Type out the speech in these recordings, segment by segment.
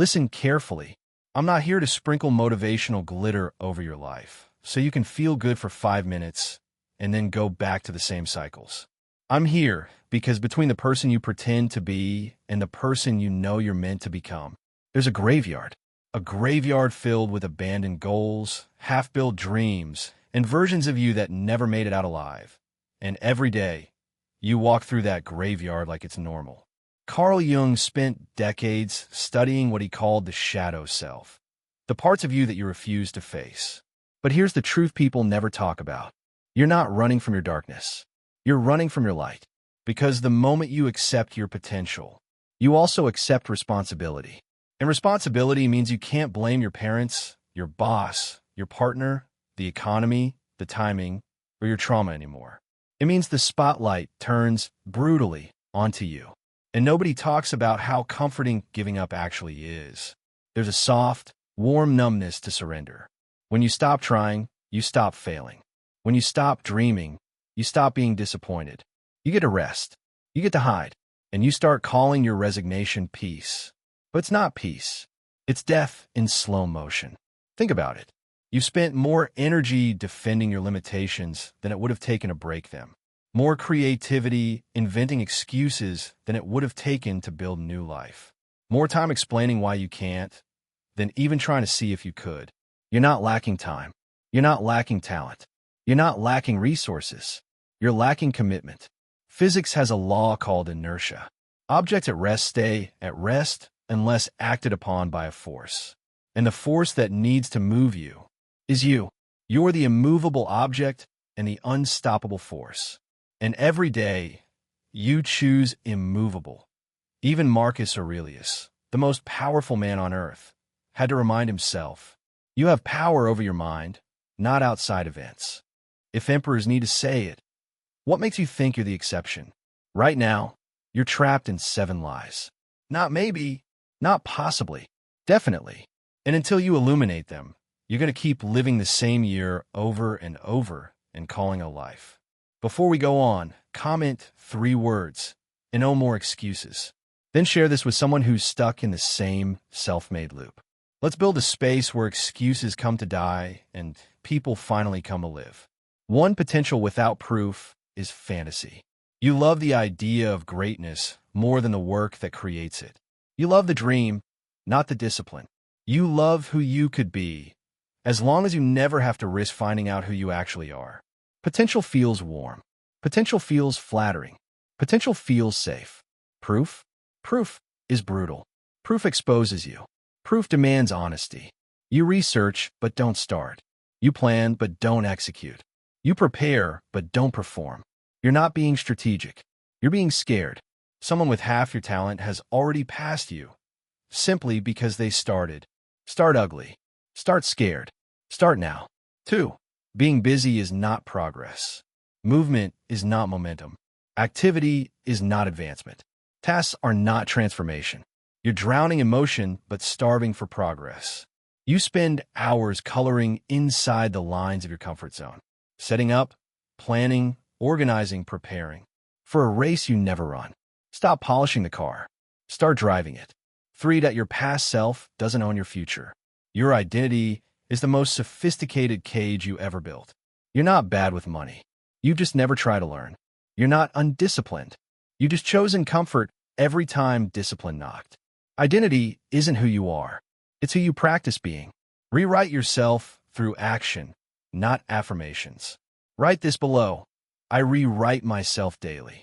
Listen carefully. I'm not here to sprinkle motivational glitter over your life, so you can feel good for 5 minutes and then go back to the same cycles. I'm here because between the person you pretend to be and the person you know you're meant to become, there's a graveyard. A graveyard filled with abandoned goals, half-built dreams, and versions of you that never made it out alive. And every day, you walk through that graveyard like it's normal. Carl Jung spent decades studying what he called the shadow self, the parts of you that you refuse to face. But here's the truth people never talk about. You're not running from your darkness. You're running from your light. Because the moment you accept your potential, you also accept responsibility. And responsibility means you can't blame your parents, your boss, your partner, the economy, the timing, or your trauma anymore. It means the spotlight turns brutally onto you. And nobody talks about how comforting giving up actually is. There's a soft, warm numbness to surrender. When you stop trying, you stop failing. When you stop dreaming, you stop being disappointed. You get to rest. You get to hide. And you start calling your resignation peace. But it's not peace. It's death in slow motion. Think about it. You've spent more energy defending your limitations than it would have taken to break them. More creativity inventing excuses than it would have taken to build new life. More time explaining why you can't than even trying to see if you could. You're not lacking time. You're not lacking talent. You're not lacking resources. You're lacking commitment. Physics has a law called inertia. Objects at rest stay at rest unless acted upon by a force. And the force that needs to move you is you. You're the immovable object and the unstoppable force. And every day, you choose immovable. Even Marcus Aurelius, the most powerful man on earth, had to remind himself, you have power over your mind, not outside events. If emperors need to say it, what makes you think you're the exception? Right now, you're trapped in 7 lies. Not maybe, not possibly, definitely. And until you illuminate them, you're going to keep living the same year over and over and calling a life. Before we go on, comment 3 words and no more excuses. Then share this with someone who's stuck in the same self-made loop. Let's build a space where excuses come to die and people finally come to live. One potential without proof is fantasy. You love the idea of greatness more than the work that creates it. You love the dream, not the discipline. You love who you could be, as long as you never have to risk finding out who you actually are. Potential feels warm. Potential feels flattering. Potential feels safe. Proof? Proof is brutal. Proof exposes you. Proof demands honesty. You research, but don't start. You plan, but don't execute. You prepare, but don't perform. You're not being strategic. You're being scared. Someone with half your talent has already passed you, simply because they started. Start ugly. Start scared. Start now. 2. Being busy is not progress. Movement is not momentum. Activity is not advancement. Tasks are not transformation. You're drowning in motion, but starving for progress. You spend hours coloring inside the lines of your comfort zone, setting up, planning, organizing, preparing for a race you never run. Stop polishing the car. Start driving it. 3. That your past self doesn't own your future. Your identity is the most sophisticated cage you ever built. You're not bad with money. You just never try to learn. You're not undisciplined. You just chosen comfort every time discipline knocked. Identity isn't who you are. It's who you practice being. Rewrite yourself through action, not affirmations. Write this below. I rewrite myself daily.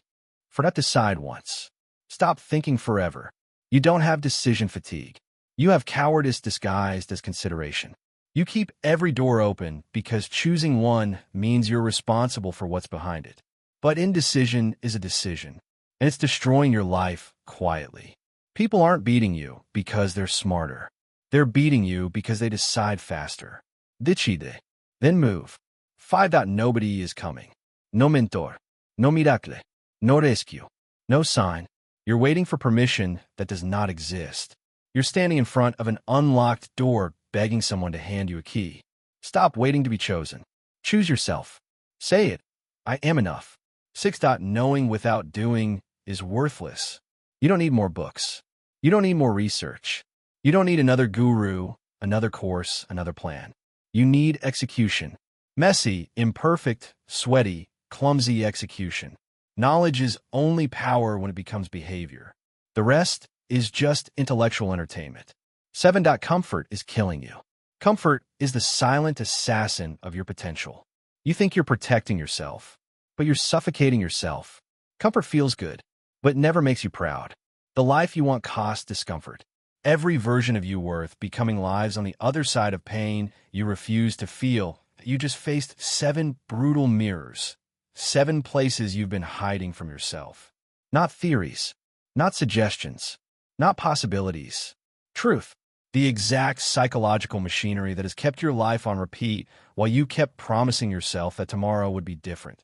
Forgot to decide once. Stop thinking forever. You don't have decision fatigue. You have cowardice disguised as consideration. You keep every door open because choosing one means you're responsible for what's behind it. But indecision is a decision, and it's destroying your life quietly. People aren't beating you because they're smarter. They're beating you because they decide faster. Decide. Then move. 5. Nobody is coming. No mentor. No miracle. No rescue. No sign. You're waiting for permission that does not exist. You're standing in front of an unlocked door begging someone to hand you a key. Stop waiting to be chosen. Choose yourself. Say it. I am enough. 6. Knowing without doing is worthless. You don't need more books. You don't need more research. You don't need another guru, another course, another plan. You need execution. Messy, imperfect, sweaty, clumsy execution. Knowledge is only power when it becomes behavior. The rest is just intellectual entertainment. 7. Comfort is killing you. Comfort is the silent assassin of your potential. You think you're protecting yourself, but you're suffocating yourself. Comfort feels good, but never makes you proud. The life you want costs discomfort. Every version of you worth becoming lives on the other side of pain you refuse to feel. You just faced 7 brutal mirrors, 7 places you've been hiding from yourself. Not theories, not suggestions, not possibilities. Truth. The exact psychological machinery that has kept your life on repeat while you kept promising yourself that tomorrow would be different.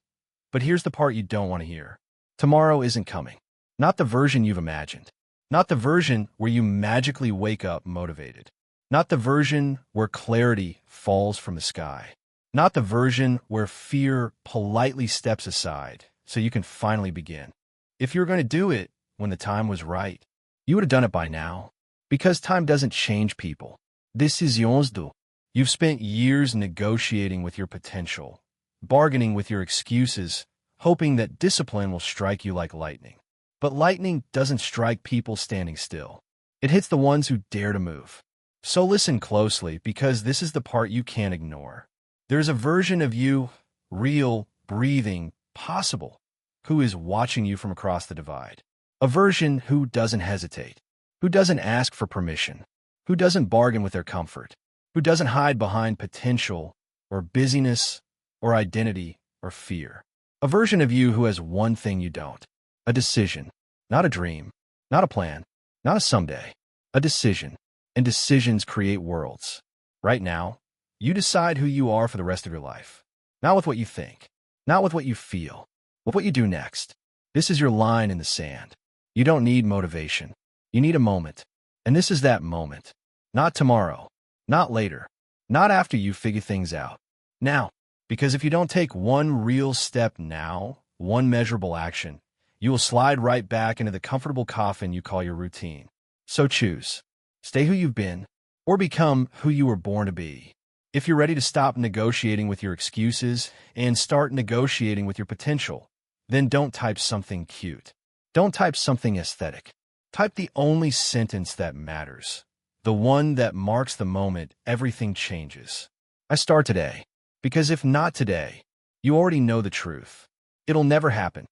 But here's the part you don't want to hear. Tomorrow isn't coming. Not the version you've imagined. Not the version where you magically wake up motivated. Not the version where clarity falls from the sky. Not the version where fear politely steps aside so you can finally begin. If you were going to do it when the time was right, you would have done it by now. Because time doesn't change people. Décisions do. You've spent years negotiating with your potential, bargaining with your excuses, hoping that discipline will strike you like lightning. But lightning doesn't strike people standing still. It hits the ones who dare to move. So listen closely, because this is the part you can't ignore. There's a version of you, real, breathing, possible, who is watching you from across the divide. A version who doesn't hesitate, who doesn't ask for permission, who doesn't bargain with their comfort, who doesn't hide behind potential or busyness or identity or fear. A version of you who has one thing you don't. A decision, not a dream, not a plan, not a someday. A decision. And decisions create worlds. Right now, you decide who you are for the rest of your life. Not with what you think, not with what you feel, with what you do next. This is your line in the sand. You don't need motivation. You need a moment. And this is that moment. Not tomorrow. Not later. Not after you figure things out. Now. Because if you don't take one real step now, one measurable action, you will slide right back into the comfortable coffin you call your routine. So choose. Stay who you've been, or become who you were born to be. If you're ready to stop negotiating with your excuses and start negotiating with your potential, then don't type something cute. Don't type something aesthetic. Type the only sentence that matters, the one that marks the moment everything changes. I start today, because if not today, you already know the truth. It'll never happen.